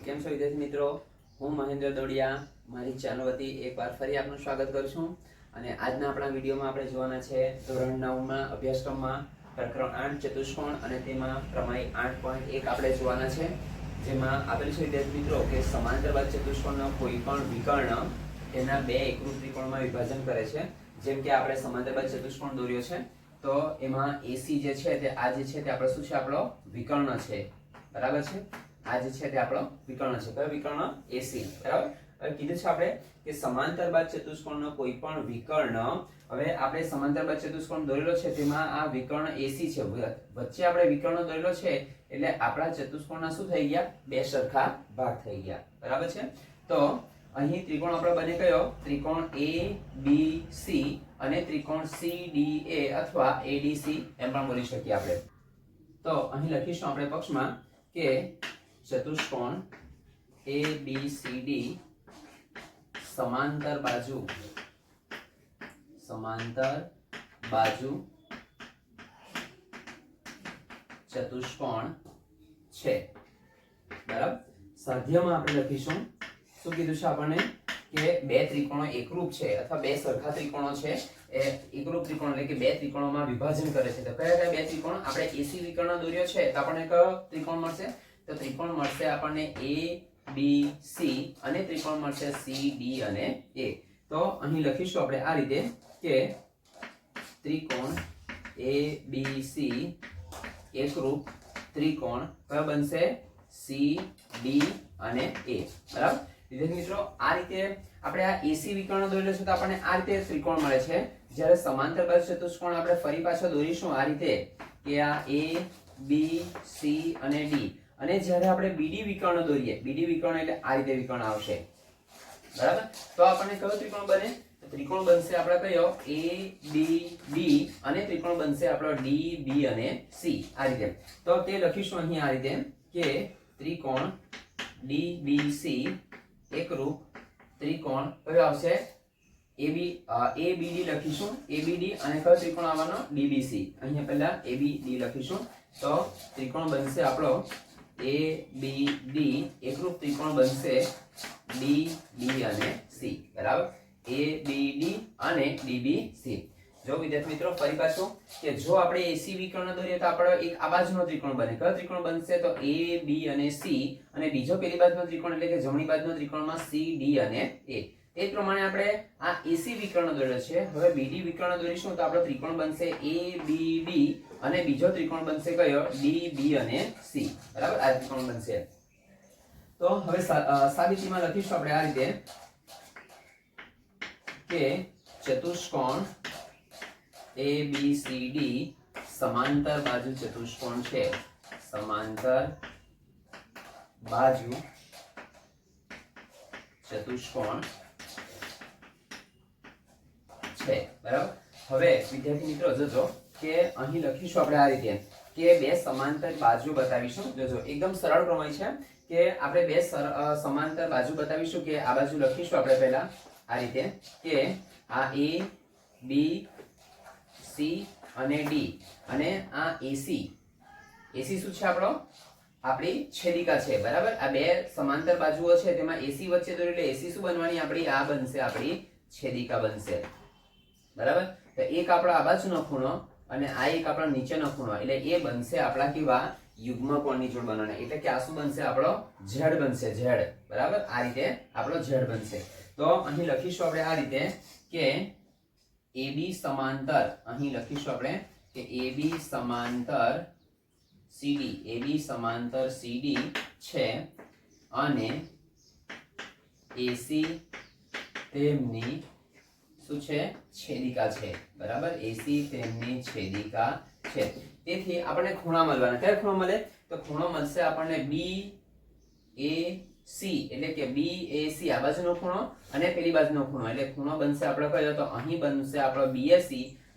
કેમ છો વિદ્યાર્થી મિત્રો? હું મહેન્દ્ર દોડિયા મારી ચેનલ વતી એકવાર ફરી આપનું સ્વાગત કરું છું. અને આજના આપણા વિડીયોમાં આપણે જોવાના છે ધોરણ 9માં અભ્યાસક્રમમાં પ્રકરણ 8 ચતુષ્કોણ અને તેમાં પ્રમેય 8.1 આપણે જોવાના છે. જેમાં આપેલું છે વિદ્યાર્થી મિત્રો કે સમાંતર બાજુ ચતુષ્કોણનો કોઈ પણ વિકર્ણ તેના બે એકરૂપ ત્રિકોણમાં વિભાજન કરે છે. જેમ કે આપણે સમાંતર બાજુ ચતુષ્કોણ દોર્યો છે તો એમાં AC જે છે તે આ જે છે તે આપણો શું છે, આપણો વિકર્ણ છે. બરાબર છે, આ જે છે તે આપણો વિકર્ણ છે. કયો વિકર્ણ? AC. બરાબર. હવે કીધું છે આપણે કે સમાંતર બાજુ ચતુષ્કોણનો કોઈ પણ વિકર્ણ, હવે આપણે સમાંતર બાજુ ચતુષ્કોણ દોરેલો છે તેમાં આ વિકર્ણ AC છે. વચ્ચે આપણે વિકર્ણ દોરેલો છે એટલે આપણા ચતુષ્કોણના શું થઈ ગયા? બે સરખા ભાગ થઈ ગયા. બરાબર છે. તો અહીં ત્રિકોણ આપણો બને કયો? ત્રિકોણ ABC અને ત્રિકોણ CDA અથવા ADC એમ પણ બોલી શકીએ આપણે. તો અહીં લખીશું આપણે પક્ષમાં કે ચતુષ્કોણ ABCD સમાંતર બાજુ ચતુષ્કોણ છે. બરાબર. સાધ્યમાં આપણે લખીશું શું કીધું છે આપણને કે બે ત્રિકોણો એકરૂપ છે અથવા બે સરખા ત્રિકોણો છે એ એકરૂપ ત્રિકોણ એટલે કે બે ત્રિકોણોમાં વિભાજન કરે છે. તો કયા કયા બે ત્રિકોણ? આપણે AC વિકર્ણ દોર્યો છે તો આપણને કયો ત્રિકોણ મળશે? તો ત્રિકોણ મળશે આપણને ABC અને ત્રિકોણ મળશે CD અને A. તો અહીં લખીશું આપણે આ રીતે કે ત્રિકોણ ABC એકરૂપ ત્રિકોણ કયો બનશે? CD અને A. બરાબર. વિદ્યાર્થી મિત્રો, આ રીતે આપણે આ AC વિકર્ણ દોરેલો છે તો આપણને આ રીતે ત્રિકોણ મળે છે. જ્યારે સમાંતર બાજુ ચતુષ્કોણ આપણે ફરી પાછો દોરીશું આ રીતે કે આ A B C અને D, અને જ્યારે આપણે BD વિકર્ણ દોરીએ, BD વિકર્ણ એટલે આ રીતે વિકર્ણ આવશે. બરાબર. તો આપણને કયો ત્રિકોણ બને? ત્રિકોણ બનશે આપણા કયો? ABD અને ત્રિકોણ બનશે આપણો DB અને C. આ રીતે. તો તે લખીશું અહીં આ રીતે કે ત્રિકોણ DBC એકરૂપ ત્રિકોણ કયો આવશે? ABD લખીશું, ABD અને કયો ત્રિકોણ આવવાનો? DBC. અહીંયા પહેલા ABD લખીશું તો ત્રિકોણ બનશે આપણો ABD એકરૂપ ત્રિકોણ બનશે DB અને C. બરાબર. ABD અને DBC. જો વિદ્યાર્થી મિત્રો ફરી પાછું કે જો આપણે AC વિકર્ણ દોરીએ તો આપણો એક આ બાજુનો ત્રિકોણ બને. કયો ત્રિકોણ બનશે? તો AB અને C, અને બીજો પેલી બાજુનો ત્રિકોણ એટલે કે જમણી બાજુનો ત્રિકોણમાં CD અને A. તે પ્રમાણે આપણે આ AC વિકર્ણ દોરેલો છે. હવે BD વિકર્ણ દોરીશું તો આપણો ત્રિકોણ બનશે ABD અને બીજો ત્રિકોણ બનશે કયો? DB અને C. બરાબર. આ ત્રિકોણ બનશે. તો હવે સાબિતીમાં લખીશું આપણે આ રીતે કે ચતુષ્કોણ ABCD સમાંતર બાજુ ચતુષ્કોણ છે. સમાંતર બાજુ ચતુષ્કોણ છે. બરાબર. હવે વિદ્યાર્થી મિત્રો જોજો કે અહીં લખીશું આપણે આ રીતે કે બે સમાંતર બાજુ બતાવીશું. જોજો એકદમ સરળ પ્રમેય છે કે આપણે બે સમાંતર બાજુ બતાવીશું કે આ બાજુ લખીશું આપણે પહેલા આ રીતે કે આ A B C અને D અને આ AC શું છે? આપણો આપણી છેદિકા છે. બરાબર. આ બે સમાંતર બાજુઓ છે તેમાં AC વચ્ચે દોરી એટલે AC શું બનવાની આપણી? આ બનશે આપણી છેદિકા બનશે. બરાબર. તો એક આપણો આ બાજુનો ખૂણો અને આ એક આપણો નીચેનો ખૂણો એટલે એ બનશે આપણા કેવા? યુગ્મ કોણની જોડ બનાવવાના. એટલે કે આ શું બનશે? આપણો Z બનશે. Z. બરાબર. આ રીતે આપણો Z બનશે. તો અહીં લખીશું આપણે આ રીતે કે AB સમાંતર, અહીં લખીશું આપણે કે AB સમાંતર CD, AB સમાંતર CD છે અને AC તેમની શું છે? છેદિકા છે. બરાબર. AC તેમની છેદિકા છે. તેથી આપણને ખૂણા મળવાના. કયા ખૂણા મળે? તો ખૂણો મળશે આપણને BAC એટલે કે BAC આ બાજુનો ખૂણો અને પેલી બાજુનો ખૂણો એટલે ખૂણો બનશે આપણો કયો? તો અહીં બનશે આપણો BAC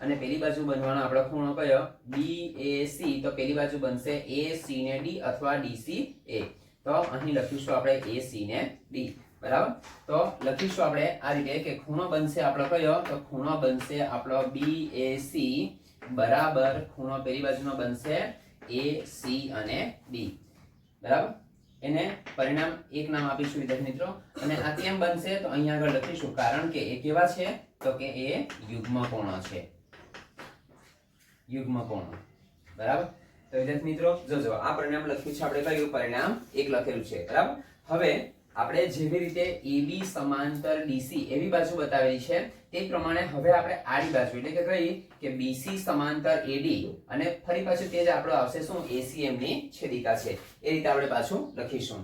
અને પેલી બાજુ બનવાનો આપણો ખૂણો કયો? BAC. તો પેલી બાજુ બનશે AC ને D અથવા DCA. તો અહીં લખીશું આપણે AC ને D. બરાબર. તો લખીશું આપણે આ રીતે કે ખૂણો બનશે આપણો કયો? તો ખૂણો બનશે આપણો BAC બરાબર ખૂણો પેલી બાજુનો બનશે AC અને D. બરાબર. એને પરિણામ 1 નામ આપીશું વિદ્યાર્થી મિત્રો। અને આ કેમ બનશે તો અહીંયા આગળ લખીશું, કારણ કે એ કેવા છે તો કે એ યુગ્મ કોણ છે, યુગ્મ કોણ। બરાબર, તો વિદ્યાર્થી મિત્રો જોજો આ પરિણામ લખ્યું છે આપણે, કયું પરિણામ 1 લખેલું છે। બરાબર, હવે આપણે જેવી રીતે AB સમાંતર DC એવી બાજુ બતાવેલી છે તે પ્રમાણે હવે આપણે આડી બાજુ એટલે કે કઈ કે BC સમાંતર AD અને ફરી પાછું તે જ આપણો આવશે શું ACM ની છેદિકા છે, એ રીતે આપણે પાછું લખીશું।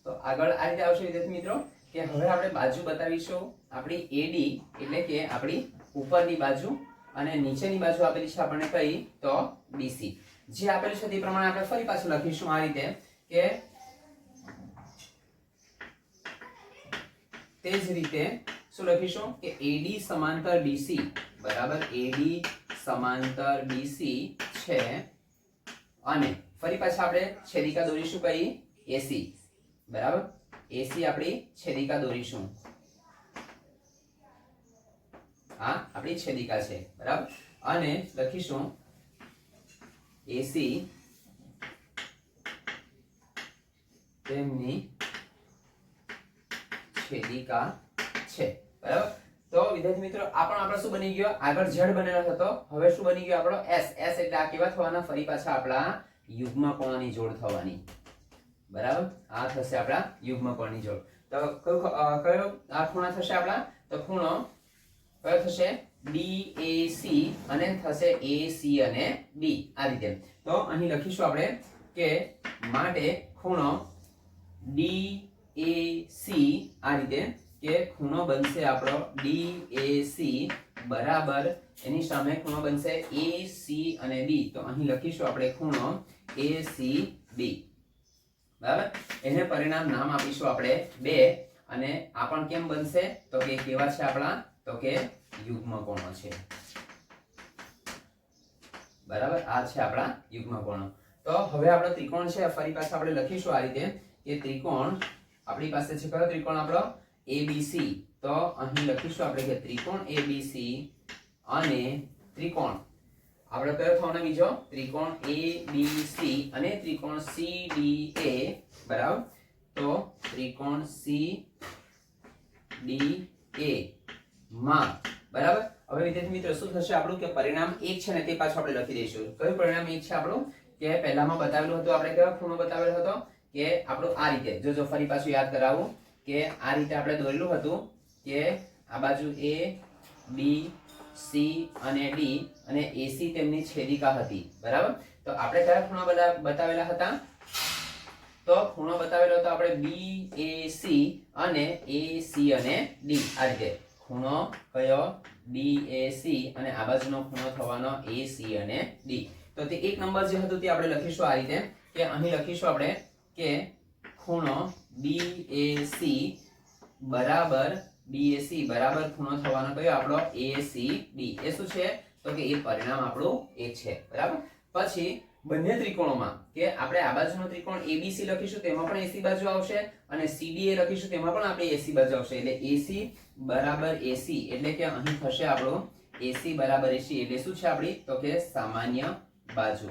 તો આગળ આ રીતે આવશે વિદ્યાર્થી મિત્રો કે હવે આપણે બાજુ બતાવીશું આપણી AD એટલે કે આપણી ઉપરની બાજુ અને નીચેની બાજુ આપેલી છે આપણને કઈ તો BC। જે આપેલું છે તે પ્રમાણે આપણે ફરી પાછું લખીશું આ રીતે કે તે જ રીતે શું લખીશું કે AD સમાંતર BC બરાબર, AD સમાંતર BC છે અને ફરી પાછા આપણે છેદિકા દોરીશું કઈ AC બરાબર, AC આપણી છેદિકા દોરીશું, આ આપણી છેદિકા છે બરાબર, અને લખીશું AC તેમની છેદિકા છે બરાબર। તો વિદ્યાર્થી મિત્રો આ પણ આપણો શું બની ગયો, આગળ z બનેલો હતો, હવે શું બની ગયો આપણો s। s એટલે આ કેવા થવાના ફરી પાછા આપણા યુગ્મ કોણની જોડ થવાની બરાબર, આ થશે આપણા યુગ્મ કોણની જોડ। તો કયો આ ખૂણા થશે આપણા તો ખૂણો કયો થશે DAC અને થશે AC અને B આ રીતે। તો અહીં લખીશું આપણે કે માટે ખૂણો DAC આ રીતે કે ખૂણો બનશે આપણો DAC બરાબર એની સામે ખૂણો બનશે AC અને B। તો અહીં લખીશું આપણે ખૂણો ACB બરાબર, એને પરિણામ નામ આપીશું આપણે 2 અને આ પણ કેમ બનશે તો કે કેવા છે આપણા તો કે યુગ્મ કોણો છે બરાબર, આ છે આપણા યુગ્મ કોણો। તો હવે આપણો ત્રિકોણ છે ફરી પાછા આપણે લખીશું આ રીતે કે ત્રિકોણ આપણી પાસે છે કયો ત્રિકોણ આપણો ABC। તો અહીં લખીશું આપણે કે ત્રિકોણ ABC અને ત્રિકોણ આપણે કયો થવાનો બીજો ત્રિકોણ ABC અને ત્રિકોણ CDA બરાબર। તો ત્રિકોણ CDA માં બરાબર, હવે વિદ્યાર્થી મિત્રો શું થશે આપણું કે પરિણામ 1 છે ને તે પાછું આપણે લખી દઈશું। કયું પરિણામ 1 છે આપણું કે પહેલામાં બતાવેલું હતું આપણે કયો ખૂણો બતાવેલો હતો કે આપણું આ રીતે જો ફરી પાછું યાદ કરાવું કે આ રીતે આપણે દોરેલું હતું કે આ બાજુ A B C અને D અને AC તેમની છેદિકા હતી બરાબર। તો આપણે કયા ખૂણા બતાવેલા હતા તો ખૂણો બતાવેલો હતો આપણે BAC અને AC અને D આ રીતે ખૂણો કયો BAC અને આ બાજુનો ખૂણો થવાનો AC અને D। તો તે 1 નંબર જે હતું તે આપણે લખીશું આ રીતે કે અહીં લખીશું આપણે કે ખૂણો BAC બરાબર ખૂણો થવાનો કયો આપણો ACD। એ શું છે તો કે એ પરિણામ આપણું 1 છે બરાબર। પછી બંને ત્રિકોણોમાં કે આપણે આ બાજુનો ત્રિકોણ ABC લખીશું તેમાં પણ AC બાજુ આવશે અને CDA લખીશું તેમાં પણ આપણે AC બાજુ આવશે, એટલે AC બરાબર AC એટલે કે અહીં થશે આપણું AC બરાબર AC એટલે શું છે આપણી તો કે સામાન્ય બાજુ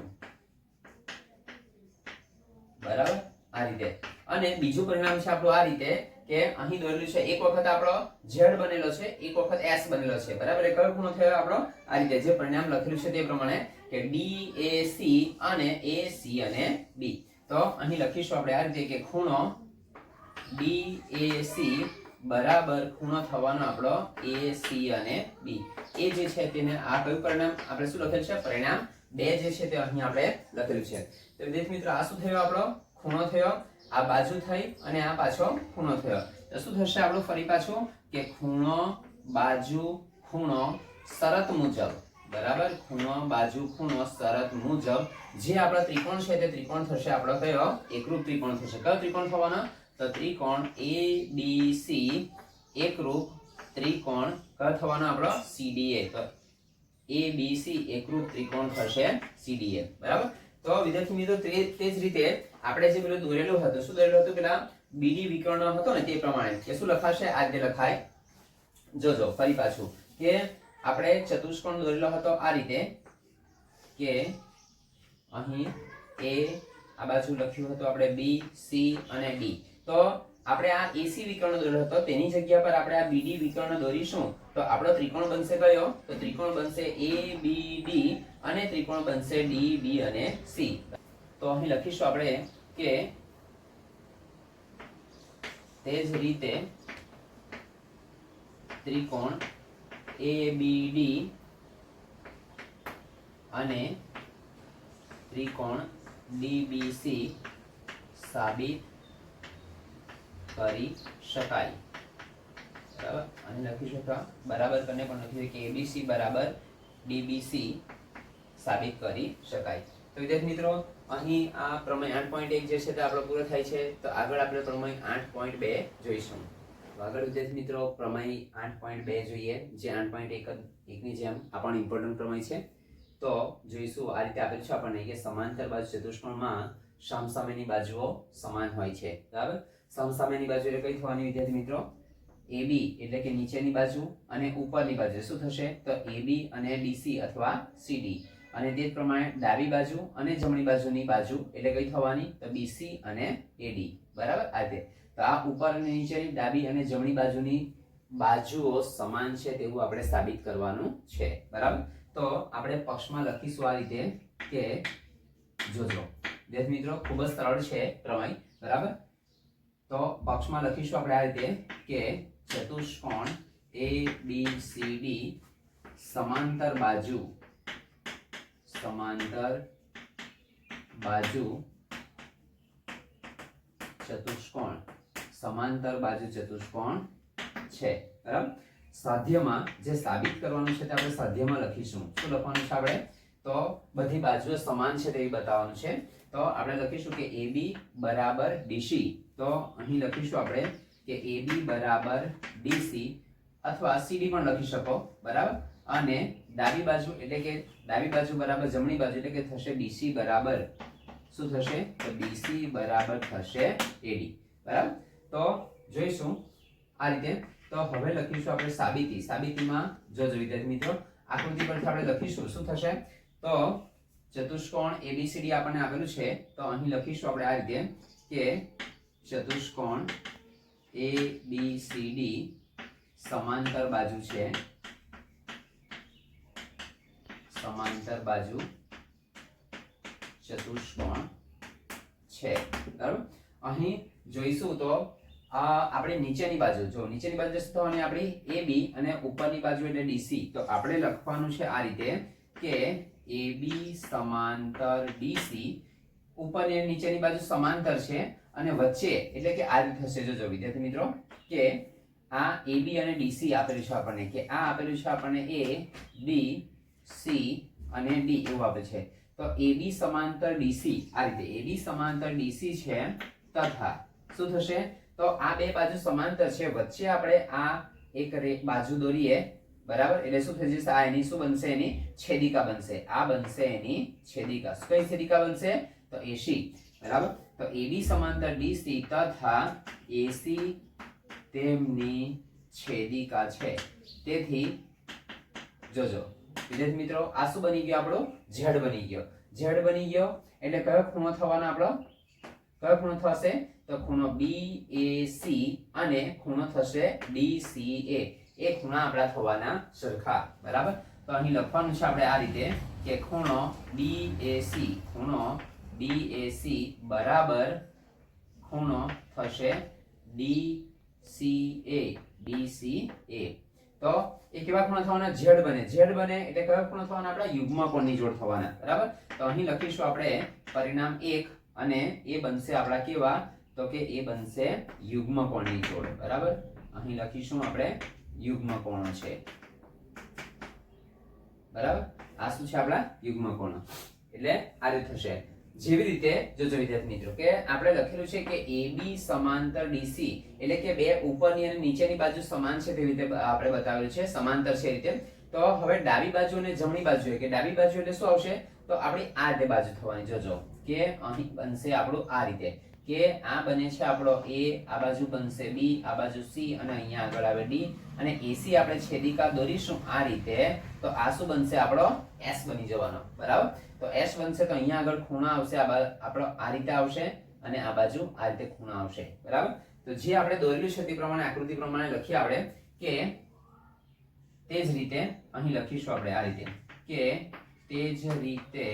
બરાબર આ રીતે। અને બીજું પરિણામ છે આપણું આ રીતે કે અહીં દોરેલું છે એક વખત આપણો z બનેલો છે એક વખત s બનેલો છે બરાબર। એ કયો ખૂણો થયો આપણો આ રીતે જે પરિણામ લખેલું છે તે પ્રમાણે કે DAC અને AC અને B। તો અહીં લખીશું આપણે આ રીતે કે ખૂણો DAC બરાબર ખૂણો થવાનો આપણો AC અને B। એ જે છે તેને આ કયું પરિણામ આપણે શું લખેલું છે પરિણામ 2 જે છે તે અહીં આપણે લખેલું છે। તો વિદ્યાર્થી મિત્રો આ શું થયો આપણો ખૂણો થયો, આ બાજુ થઈ અને આ પાછો ખૂણો થયો। તો શું થશે આપણું ફરી પાછું કે ખૂણો બાજુ ખૂણો શરત મુજબ બરાબર, ખૂણો બાજુ ખૂણો શરત મુજબ જે આપણા ત્રિકોણ છે તે ત્રિકોણ થશે આપણો કયો એકરૂપ ત્રિકોણ થશે। કયો ત્રિકોણ થવાનો તો ત્રિકોણ ABC એકરૂપ ત્રિકોણ કયો થવાનો આપણો CDA। તો ABC એકરૂપ ત્રિકોણ થશે CDA બરાબર। તો વિદ્યાર્થી મિત્રો તે જ રીતે આપણે જે પેલું દોરેલું હતું શું દોરેલું હતું પેલા BD વિકર્ણ હતો ને તે પ્રમાણે કે શું લખાશે આ રીતે લખાય જોજો ફરી પાછું કે આપણે ચતુષ્કોણ દોરેલો હતો આ રીતે કે અહીં A આ બાજુ લખ્યું હતું આપણે બી, સી અને ડી. તો આપણે આ એસી વિકર્ણ દોર્યો હતો તેની જગ્યા પર આપણે આ બીડી વિકર્ણ દોરીશું તો આપણો ત્રિકોણ બનશે કયો? તો ત્રિકોણ બનશે એ બી ડી અને ત્રિકોણ બનશે ડી બી અને સી. તો અહીં લખીશું આપણે કે તે જ રીતે ત્રિકોણ ABD અને ત્રિકોણ DBC સાબિત કરી શકાય. બરાબર, અને લખીશું બરાબર કરીને પણ લખીશું કે ABC બરાબર DBC સાબિત કરી શકાય. તો વિદ્યાર્થી મિત્રો અહીં આ પ્રમેય 8.1 જે છે તે આપણો પૂરો થાય છે. તો આગળ આપણે પ્રમેય 8.2 જોઈશું. તો આગળ વિદ્યાર્થી મિત્રો પ્રમેય 8.2 જોઈએ, જે 8.1 ની જેમ આ પણ ઇમ્પોર્ટન્ટ પ્રમેય છે. તો જોઈશું આ રીતે આપેલું છે આપણને કે સમાંતર બાજુ ચતુષ્કોણમાં સામસામેની બાજુઓ સમાન હોય છે. બરાબર, સામસામેની બાજુ એટલે કઈ થવાની વિદ્યાર્થી મિત્રો? AB એટલે કે નીચેની બાજુ અને ઉપરની બાજુ શું થશે? તો AB અને DC અથવા CD. અને તે જ પ્રમાણે ડાબી બાજુ અને જમણી બાજુની બાજુ એટલે કઈ થવાની? તો BC અને AD. બરાબર, આ રીતે. તો આ ઉપર અને નીચેની ડાબી અને જમણી બાજુની બાજુઓ સમાન છે તેવું આપણે સાબિત કરવાનું છે. બરાબર, તો આપણે પક્ષમાં લખીશું આ રીતે કે જોજો વિદ્યાર્થી મિત્રો ખૂબ જ સરળ છે પ્રમેય. બરાબર, તો પક્ષમાં લખીશું આપણે આ રીતે કે ચતુષ્કોણ ABCD સમાંતર બાજુ ચતુષ્કોણ સમાંતર બાજુ ચતુષ્કોણ છે. બરાબર, સાધ્યમાં જે સાબિત કરવાનું છે તે આપણે સાધ્યમાં લખીશું. શું લખવાનું છે આપણે? તો બધી બાજુઓ સમાન છે તેવી બતાવવાનું છે. તો આપણે લખીશું કે AB બરાબર DC. તો અહીં લખીશું આપણે કે AB બરાબર DC અથવા CD પણ લખી શકો. બરાબર, અને ડાબી બાજુ એટલે કે ડાબી બાજુ બરાબર જમણી બાજુ એટલે કે થશે DC બરાબર શું થશે? તો DC બરાબર થશે AD. બરાબર, તો જોઈશું આ રીતે. તો હવે લખીશું આપણે સાબિતી. સાબિતીમાં જોજો વિદ્યાર્થી મિત્રો આકૃતિ પરથી આપણે લખીશું શું થશે? તો ચતુષ્કોણ ABCD આપણને આપેલું છે. તો અહીં લખીશું આપણે આ રીતે કે ચતુષ્કોણ ABCD સમાંતર બાજુ છે. સમાંતર બાજુ ચતુષ્કોણ છે. બરાબર, અહીં જોઈશું તો આપણે નીચેની બાજુ જો નીચેની બાજુ જશે તો આપણી AB અને ઉપરની બાજુ એટલે DC. તો આપણે લખવાનું છે આ રીતે કે AB સમાંતર DC. ઉપરની અને નીચેની બાજુ સમાંતર છે અને વચ્ચે એટલે કે આ રીતે થશે. જોજો વિદ્યાર્થી મિત્રો કે આ AB અને DC આપેલું છે આપણને કે આ આપેલું છે આપણને A B C અને D એવું આપે છે. તો AB સમાંતર DC આ રીતે AB સમાંતર DC છે તથા શું થશે? તો આ બે બાજુ સમાંતર છે, વચ્ચે આપણે આ એક બાજુ દોરીએ. બરાબર, એટલે શું થઈ જશે? આ એની શું બનશે? એની છેદિકા બનશે. આ બનશે એની છેદિકા. કઈ છેદિકા બનશે? તો AC. બરાબર, તો AB સમાંતર DC તથા AC તેમની છેદિકા છે. તેથી જોજો વિદ્યાર્થી મિત્રો આ શું બની ગયો? આપણો Z બની ગયો. Z બની ગયો એટલે કયો ખૂણો થવાનો આપણો? કયો ખૂણો થશે? તો ખૂણો BAC અને ખૂણો થશે DCA. એ ખૂણા આપણા થવાના સરખા. બરાબર, તો અહીં લખવાનું છે આપણે આ રીતે કે ખૂણો BAC બરાબર ખૂણો થશે DCA. તો એ કેવા ખૂણા થવાના? Z બને. Z બને એટલે કયો ખૂણો થવાના? આપણા યુગ્મ કોણની જોડ થવાના. બરાબર, તો અહીં લખીશું આપણે પરિણામ 1 અને એ બનશે આપણા કેવા? તો કે એ બનશે યુગ્મ કોણની જોડ. બરાબર, અહીં લખીશું આપણે યુગ્મ કોણો છે. બરાબર, આ શું છે? આપણા યુગ્મ કોણો. એટલે આ રીતે થશે. જેવી રીતે જોજો વિદ્યાર્થી મિત્રો કે આપણે લખેલું છે કે AB સમાંતર DC એટલે કે બે ઉપરની અને નીચેની બાજુ સમાન છે તેવી રીતે આપણે બતાવેલું છે સમાંતર છે રીતે. તો હવે ડાબી બાજુ અને જમણી બાજુ કે ડાબી બાજુ એટલે શું આવશે? તો આપણી આ રીતે બાજુ થવાની. જોજો કે અહીં બનશે આપણું આ રીતે કે આ બને છે આપણો A, આ બાજુ બનશે B, આ બાજુ C અને અહીંયા આગળ આવે D અને AC આપણે છેદિકા દોરીશું આ રીતે, તો આ શું બનશે આપણો S બની જવાનો. બરાબર, તો S બનશે તો અહીંયા આગળ ખૂણા આવશે, આપણો આ રીતે આવશે અને આ બાજુ આ રીતે ખૂણા આવશે. બરાબર, તો જે આપણે દોરેલું છે તે પ્રમાણે આકૃતિ પ્રમાણે લખીએ આપણે કે તે જ રીતે અહીં લખીશું આપણે આ રીતે કે તે જ રીતે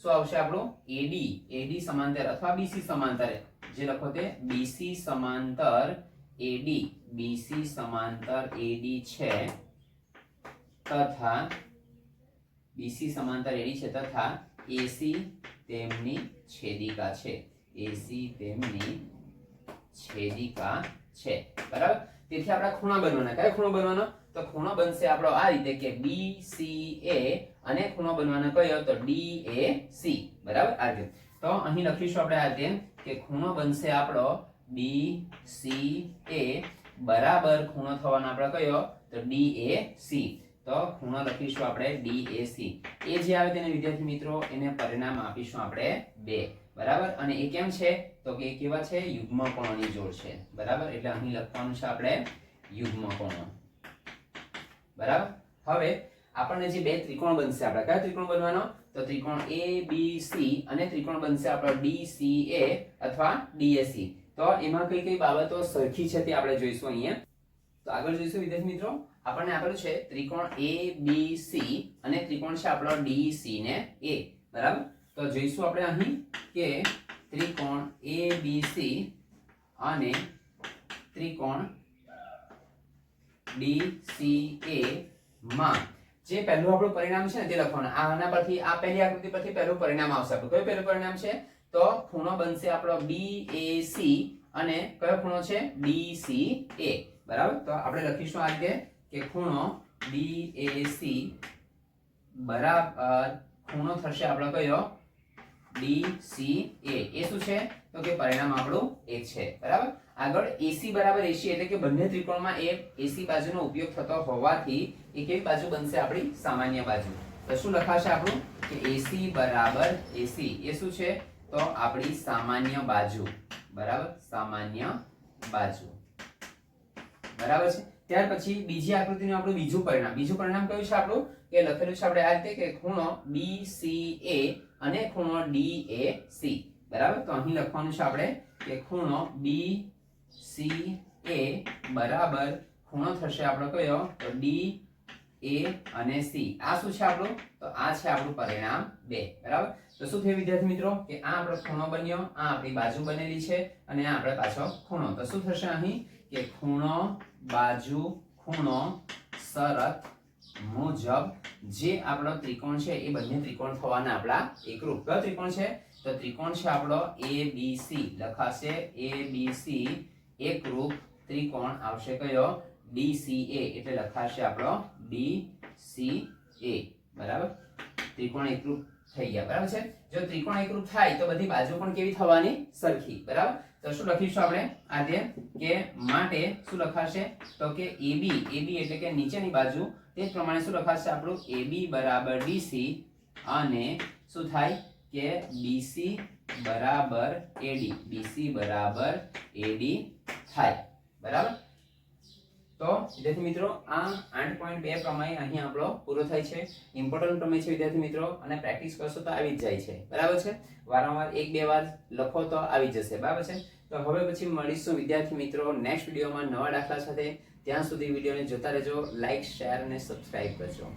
શું આવશે આપણું AD સમાંતર અથવા BC સમાંતર, જે લખો તે BC સમાંતર AD, BC સમાંતર AD છે તથા BC સમાંતર AD છે તથા AC તેમની છેદિકા છે, AC તેમની છેદિકા છે. બરાબર, તેથી આપણા ખૂણા બનવાના. કયો ખૂણો બનવાનો? તો ખૂણો બનશે આપણો આ રીતે કે BCA અને ખૂણો બનવાનો કયો? તો DAC. બરાબર, આ રીતે. તો અહીં લખીશું આપણે આ રીતે કે ખૂણો બનશે આપણો BCA બરાબર ખૂણો થવાનો આપણો કયો? તો DAC. તો ખૂણો લખીશું આપણે DAC. એ જે આવે તેને વિદ્યાર્થી મિત્રો એને પરિણામ આપીશું આપણે 2. બરાબર, અને એ કેમ છે? તો કે કેવા છે? યુગ્મ કોણોની જોડ છે. બરાબર, એટલે અહીં લખવાનું છે આપણે યુગ્મ કોણો. બરાબર, હવે આપણને જે બે ત્રિકોણ બનશે, આપણે કયા ત્રિકોણ બનવાનો? તો ત્રિકોણ ABC અને ત્રિકોણ બનશે આપણો DCA અથવા DAC. તો એમાં કઈ કઈ બાબતો સરખી છે તે આપણે જોઈશું અહીંયા. તો આગળ જોઈશું વિદ્યાર્થી મિત્રો, આપણને આપેલું છે ત્રિકોણ ABC અને ત્રિકોણ છે આપણો DC ને A. બરાબર, તો જોઈશું આપણે અહીં કે ત્રિકોણ ABC અને ત્રિકોણ DCA માં જે પહેલું આપણું પરિણામ છે ને તે લખવાનું. આના પરથી આ પહેલી આકૃતિ પરથી પહેલું પરિણામ આવશે આપણું. કયું પહેલું પરિણામ છે? તો ખૂણો બનશે આપણો BAC અને કયો ખૂણો છે? DCA. બરાબર, તો આપણે લખીશું આ રીતે કે ખૂણો BAC બરાબર ખૂણો થશે આપણો કયો? DCA. એ શું છે? તો કે પરિણામ આપણું 1 છે. બરાબર, આગળ AC બરાબર AC એટલે કે બંને ત્રિકોણમાં એક AC બાજુનો ઉપયોગ થતો હોવાથી એ કેવી બાજુ બનશે? આપણી સામાન્ય બાજુ. તો શું લખાશે આપણું કે AC બરાબર AC. એ શું છે? તો આપણી સામાન્ય બાજુ. બરાબર, સામાન્ય બાજુ. બરાબર છે. ત્યાર પછી બીજી આકૃતિનું આપણું બીજું પરિણામ કયું છે આપણું? કે લખેલું છે આપણે આ રીતે કે ખૂણો BCA અને ખૂણો DAC. બરાબર, તો અહીં લખવાનું છે આપણે કે ખૂણો BCA બરાબર ખૂણો થશે આપણો કયો? તો DA અને C. આ શું છે આપણું? તો આ છે આપણું પરિણામ 2. બરાબર, તો શું થયું વિદ્યાર્થી મિત્રો કે આ આપણો ખૂણો બન્યો, આ આપણી બાજુ બનેલી છે અને આ આપણે પાછો ખૂણો. તો શું થશે અહીં કે ખૂણો બાજુ ખૂણો શરત મુજબ જે આપણો ત્રિકોણ છે એ બંને ત્રિકોણ થવાના આપણા એકરૂપ. કયો ત્રિકોણ છે? તો ત્રિકોણ છે આપણો ABC. લખાશે ABC એકરૂપ ત્રિકોણ આવશે કયો? DCA. એટલે લખાશે આપણો DCA. બરાબર, ત્રિકોણ એકરૂપ થઈ ગયા. બરાબર છે. જો ત્રિકોણ એકરૂપ થાય તો બધી બાજુ પણ કેવી થવાની? સરખી. બરાબર, તો શું લખીશું આપણે આજે કે માટે શું લખાશે? તો કે AB એટલે કે નીચેની બાજુ, તે જ પ્રમાણે શું લખાશે આપણું? AB બરાબર DC અને શું થાય કે BC બરાબર AD. BC બરાબર AD થાય. બરાબર, તો વિદ્યાર્થી મિત્રો આ 8.2 પ્રમેય અહીં આપણો પૂરો થાય છે. ઇમ્પોર્ટન્ટ પ્રમેય છે વિદ્યાર્થી મિત્રો, અને પ્રેક્ટિસ કરશો તો આવી જ જાય છે. બરાબર છે, વારંવાર 1-2 વાર લખો તો આવી જશે. બરાબર છે, તો હવે પછી મળીશું વિદ્યાર્થી મિત્રો નેક્સ્ટ વિડીયોમાં નવા દાખલા સાથે. ત્યાં સુધી વિડીયોને જોતા રહેજો, લાઈક, શેર અને સબસ્ક્રાઇબ કરજો.